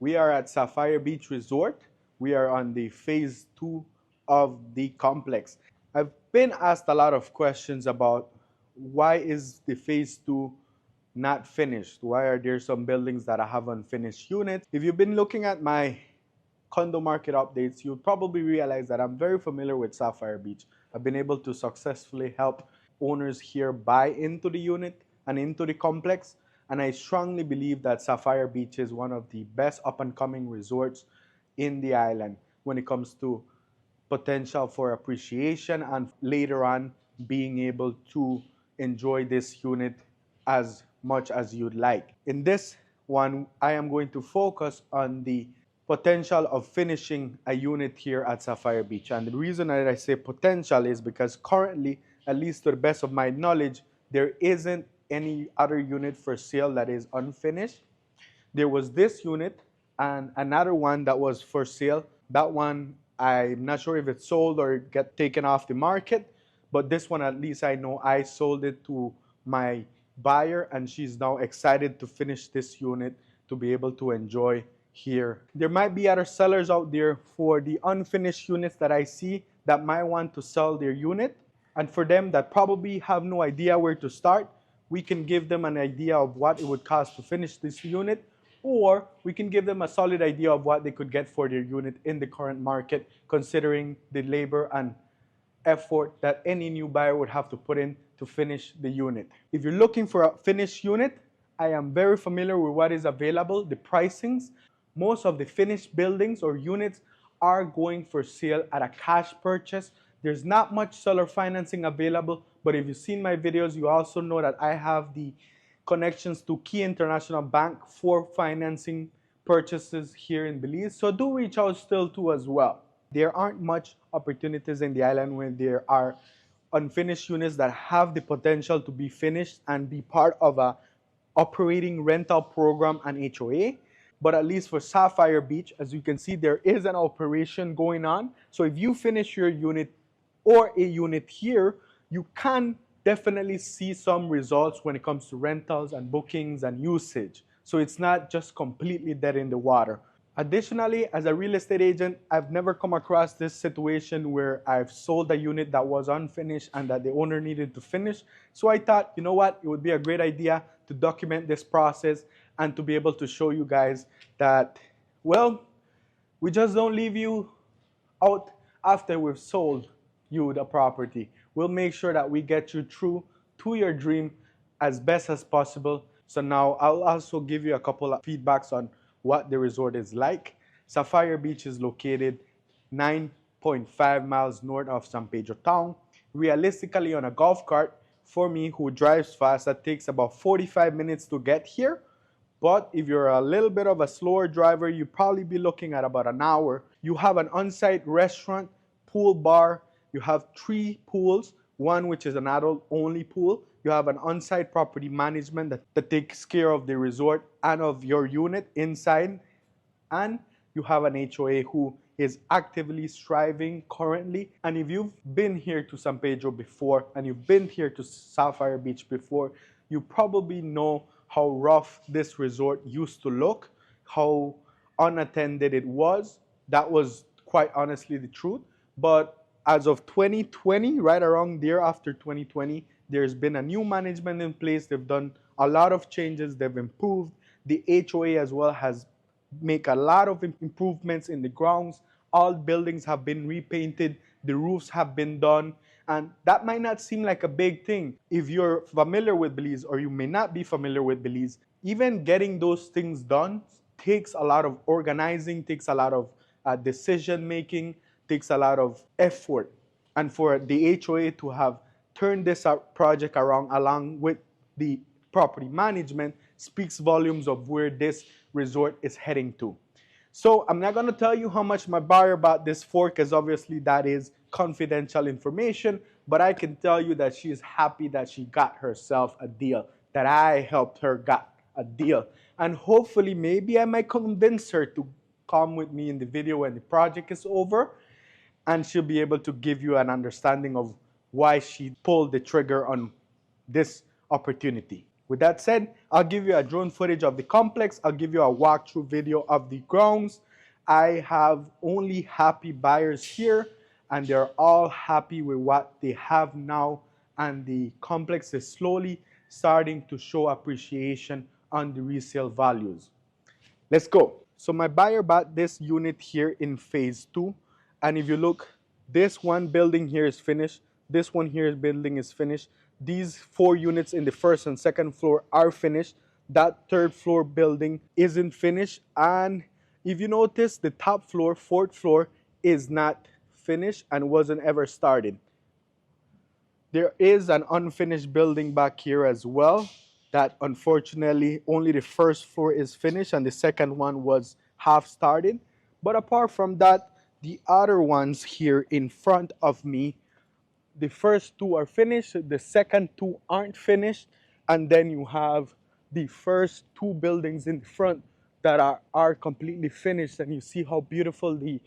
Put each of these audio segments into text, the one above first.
We are at Sapphire Beach Resort. We are on the phase 2 of the complex. I've been asked a lot of questions about why is the phase 2 not finished? Why are there some buildings that have unfinished units? If you've been looking at my condo market updates, you'll probably realize that I'm very familiar with Sapphire Beach. I've been able to successfully help owners here buy into the unit and into the complex. And I strongly believe that Sapphire Beach is one of the best up and coming resorts in the island when it comes to potential for appreciation and later on being able to enjoy this unit as much as you'd like. In this one, I am going to focus on the potential of finishing a unit here at Sapphire Beach. And the reason that I say potential is because currently, at least to the best of my knowledge, there isn't any other unit for sale that is unfinished. There was this unit and another one that was for sale. That one, I'm not sure if it's sold or get taken off the market, but this one, at least I know I sold it to my buyer and she's now excited to finish this unit to be able to enjoy here. There might be other sellers out there for the unfinished units that I see that might want to sell their unit. And for them that probably have no idea where to start, we can give them an idea of what it would cost to finish this unit, or we can give them a solid idea of what they could get for their unit in the current market, considering the labor and effort that any new buyer would have to put in to finish the unit. If you're looking for a finished unit, I am very familiar with what is available, the pricings. Most of the finished buildings or units are going for sale at a cash purchase. There's not much seller financing available, but if you've seen my videos, you also know that I have the connections to Key International Bank for financing purchases here in Belize. So do reach out still too as well. There aren't much opportunities in the island when there are unfinished units that have the potential to be finished and be part of a operating rental program and HOA. But at least for Sapphire Beach, as you can see, there is an operation going on. So if you finish your unit or a unit here, you can definitely see some results when it comes to rentals and bookings and usage. So it's not just completely dead in the water. Additionally, as a real estate agent, I've never come across this situation where I've sold a unit that was unfinished and that the owner needed to finish. So I thought, you know what, it would be a great idea to document this process and to be able to show you guys that, well, we just don't leave you out after we've sold you the property. We'll make sure that we get you through to your dream as best as possible. So now I'll also give you a couple of feedbacks on what the resort is like. Sapphire Beach is located 9.5 miles north of San Pedro town. Realistically, on a golf cart, for me who drives fast, that takes about 45 minutes to get here. But if you're a little bit of a slower driver, you probably be looking at about an hour. You have an on-site restaurant, pool bar. You have 3 pools, one which is an adult-only pool. You have an on-site property management that takes care of the resort and of your unit inside. And you have an HOA who is actively striving currently. And if you've been here to San Pedro before and you've been here to Sapphire Beach before, you probably know how rough this resort used to look, how unattended it was. That was quite honestly the truth. But as of 2020, right around there after 2020, there's been a new management in place. They've done a lot of changes. They've improved. The HOA as well has made a lot of improvements in the grounds. All buildings have been repainted. The roofs have been done. And that might not seem like a big thing. If you're familiar with Belize, or you may not be familiar with Belize, even getting those things done takes a lot of organizing, takes a lot of decision making, takes a lot of effort. And for the HOA to have turned this project around along with the property management speaks volumes of where this resort is heading to. So I'm not going to tell you how much my buyer bought this for, because obviously that is confidential information, but I can tell you that she is happy that she got herself a deal, that I helped her get a deal. And hopefully maybe I might convince her to come with me in the video when the project is over, and she'll be able to give you an understanding of why she pulled the trigger on this opportunity. With that said, I'll give you a drone footage of the complex. I'll give you a walkthrough video of the grounds. I have only happy buyers here, and they're all happy with what they have now, and the complex is slowly starting to show appreciation on the resale values. Let's go. So my buyer bought this unit here in phase 2, and if you look, this one building here is finished, this one here building is finished, these 4 units in the first and second floor are finished, that third floor building isn't finished, and if you notice, the top floor, 4th floor, is not finished and wasn't ever started. There is an unfinished building back here as well that unfortunately only the first floor is finished and the second one was half started. But apart from that, the other ones here in front of me, the first 2 are finished, the second 2 aren't finished, and then you have the first 2 buildings in front that are completely finished, and you see how beautiful the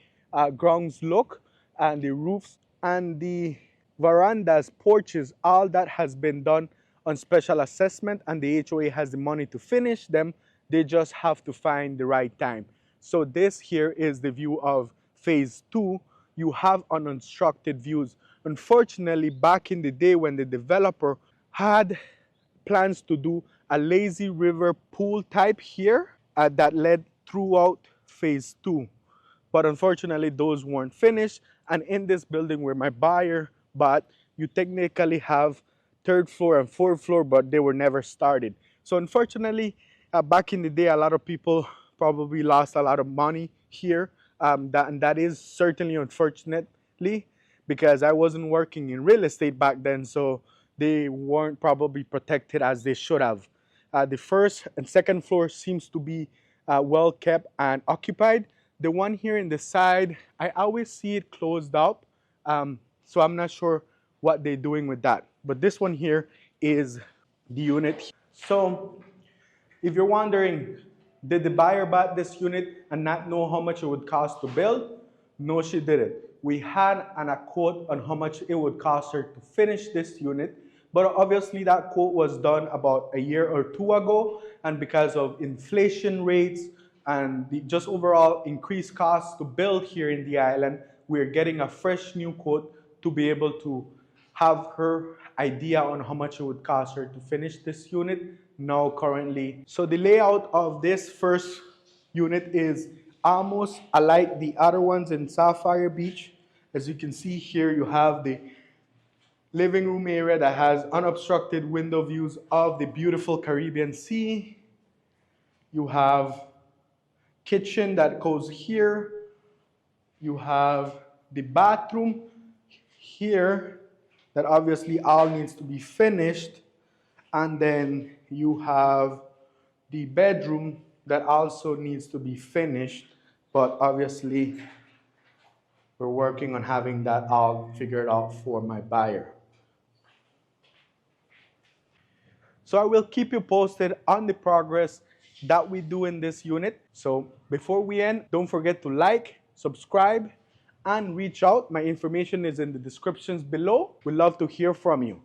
grounds look, and the roofs and the verandas, porches, all that has been done on special assessment, and the HOA has the money to finish them. They just have to find the right time. So this here is the view of phase 2. You have unobstructed views. Unfortunately, back in the day when the developer had plans to do a lazy river pool type here that led throughout phase 2. But unfortunately, those weren't finished. And in this building where my buyer bought, you technically have 3rd floor and 4th floor, but they were never started. So unfortunately, back in the day, a lot of people probably lost a lot of money here. And that is certainly unfortunately, because I wasn't working in real estate back then, so they weren't probably protected as they should have. The first and second floor seems to be well kept and occupied. The one here in the side, I always see it closed up, so I'm not sure what they're doing with that. But this one here is the unit. So if you're wondering, did the buyer buy this unit and not know how much it would cost to build? No, she didn't. We had a quote on how much it would cost her to finish this unit, but obviously that quote was done about a year or 2 ago, and because of inflation rates and the just overall increased costs to build here in the island, we're getting a fresh new quote to be able to have her idea on how much it would cost her to finish this unit now currently. So the layout of this first unit is almost alike the other ones in Sapphire Beach. As you can see here, you have the living room area that has unobstructed window views of the beautiful Caribbean Sea. You have kitchen that goes here. You have the bathroom here that obviously all needs to be finished. And then you have the bedroom that also needs to be finished, but obviously we're working on having that all figured out for my buyer. So I will keep you posted on the progress that we do in this unit. So before we end, don't forget to like, subscribe, and reach out. My information is in the descriptions below. We'd love to hear from you.